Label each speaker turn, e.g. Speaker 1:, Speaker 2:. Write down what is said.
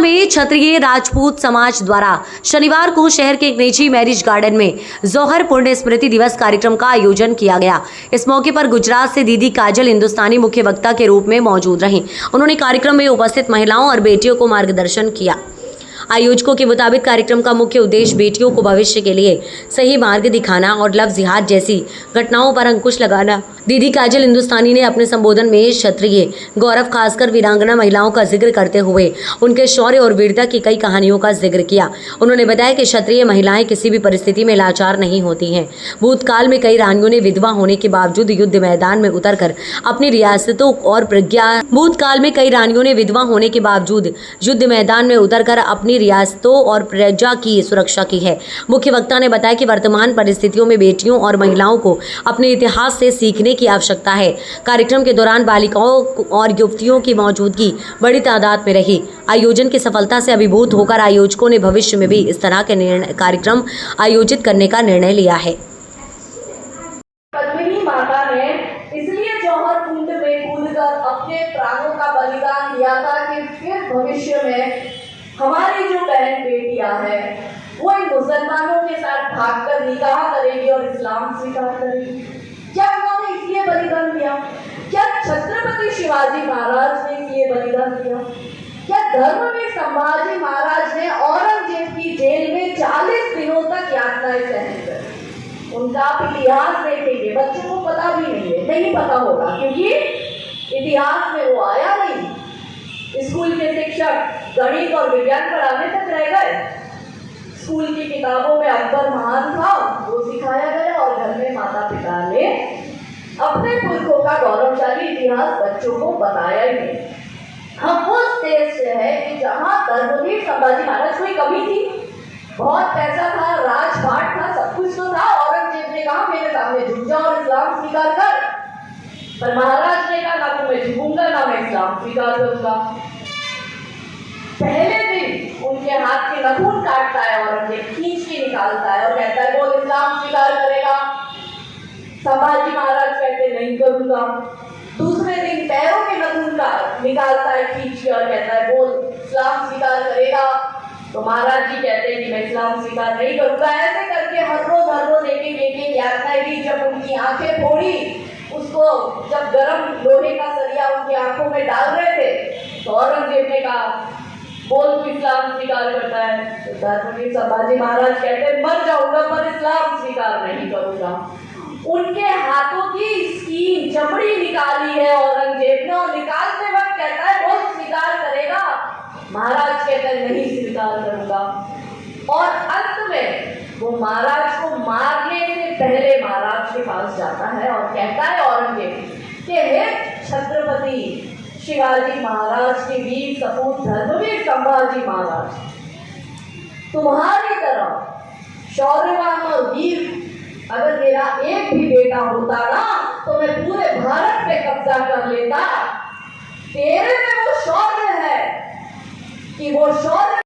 Speaker 1: में क्षत्रिय राजपूत समाज द्वारा शनिवार को शहर के एक निजी मैरिज गार्डन में जौहर पुण्य स्मृति दिवस कार्यक्रम का आयोजन किया गया। इस मौके पर गुजरात से दीदी काजल हिंदुस्तानी मुख्य वक्ता के रूप में मौजूद रहीं। उन्होंने कार्यक्रम में उपस्थित महिलाओं और बेटियों को मार्गदर्शन किया। आयोजकों के मुताबिक कार्यक्रम का मुख्य उद्देश्य बेटियों को भविष्य के लिए सही मार्ग दिखाना और लव जिहाद जैसी घटनाओं पर अंकुश लगाना। दीदी काजल हिंदुस्तानी ने अपने संबोधन में क्षत्रिय गौरव खासकर वीरांगना महिलाओं का जिक्र करते हुए उनके शौर्य और वीरता की कई कहानियों का जिक्र किया। उन्होंने बताया कि क्षत्रिय महिलाएं किसी भी परिस्थिति में लाचार नहीं होती हैं। भूतकाल में कई रानियों ने विधवा होने के बावजूद युद्ध मैदान में उतरकर अपनी रियासतों और अपनी रियासतों और प्रजा की सुरक्षा की है। मुख्य वक्ता ने बताया कि वर्तमान परिस्थितियों में बेटियों और महिलाओं को अपने इतिहास से सीखने की आवश्यकता है। कार्यक्रम के दौरान बालिकाओं और युवतियों की मौजूदगी बड़ी तादाद में रही। आयोजन की सफलता से अभिभूत होकर आयोजकों ने भविष्य में भी इस तरह के कार्यक्रम आयोजित करने का निर्णय लिया है।
Speaker 2: पद्मिनी माता ने इसलिए जौहर कुंड में कूदकर अपने प्राणों का बलिदान दिया था कि फिर भविष्य में हमारी जो बहन बेटियां हैं वो इन मुसलमानों के साथ भागकर निकाह करेगी और इस्लाम स्वीकार करेगी। क्या उन्होंने इसलिए बलिदान दिया? क्या छत्रपति शिवाजी महाराज ने इसलिए बलिदान दिया? क्या धर्मवीर संभाजी महाराज ने औरंगजेब की जेल में 40 दिनों तक यातनाएं सहन करी? उनका आप इतिहास देखेंगे, बच्चों को पता भी नहीं पता होगा क्योंकि इतिहास में वो आया नहीं। स्कूल के शिक्षक गणित और विज्ञान पढ़ाने तक रह गए। स्कूल की किताबों में अकबर महान था वो सिखाया गया और घर में माता पिता ने अपने पुरखों का गौरवशाली इतिहास बच्चों को बताया ही नहीं। हम उस देश से है कि जहाँ धर्मवीर संभाजी महाराज कोई कमी थी, बहुत पैसा था, राजपाट था, सब कुछ तो था। औरंगजेब ने कहा मेरे सामने झुक जा और इस्लाम स्वीकार कर, पर महाराज ने कहा ना तो मैं झुकूंगा ना मैं इस्लाम स्वीकार करूंगा। पहले दिन उनके हाथ के नाखून काटता है औरंगजेब, खींच के निकालता है और कहता है बोल इस्लाम स्वीकार करेगा? संभाजी महाराज कहते नहीं करूंगा। दूसरे दिन पैरों के नाखून निकालता है खींच के और कहता है बोल इस्लाम स्वीकार करेगा? तो महाराज जी कहते हैं कि मैं इस्लाम स्वीकार नहीं करूंगा। ऐसे करके हर रोज एक यातनाएं दी। जब उनकी आंखें फोड़ी, उसको जब गरम लोहे का सरिया उनकी आंखों में डाल रहे थे तो औरंगजेब ने कहा बोल तू इस्लाम स्वीकार करता है? तो धर्मवीर संभाजी महाराज कहते मर जाऊंगा पर इस्लाम स्वीकार नहीं करूंगा। उनके हाथों की स्कीन चमड़ी निकाली है औरंगजेब ने और निकालते वक्त कहता है बोल स्वीकार करेगा? महाराज कहते हैं नहीं स्वीकार करूंगा। और अंत में वो महाराज को मारने से पहले महाराज के पास जाता है और कहता है औरंगजेब कि हे छत्रपति शिवाजी महाराज के वीर सपूत धर्मवीर संभाजी महाराज, तुम्हारी तरह शौर्यवान और वीर अगर मेरा एक भी बेटा होता ना तो मैं पूरे भारत पे कब्जा कर लेता। तेरे में वो शौर्य है कि वो शौर्य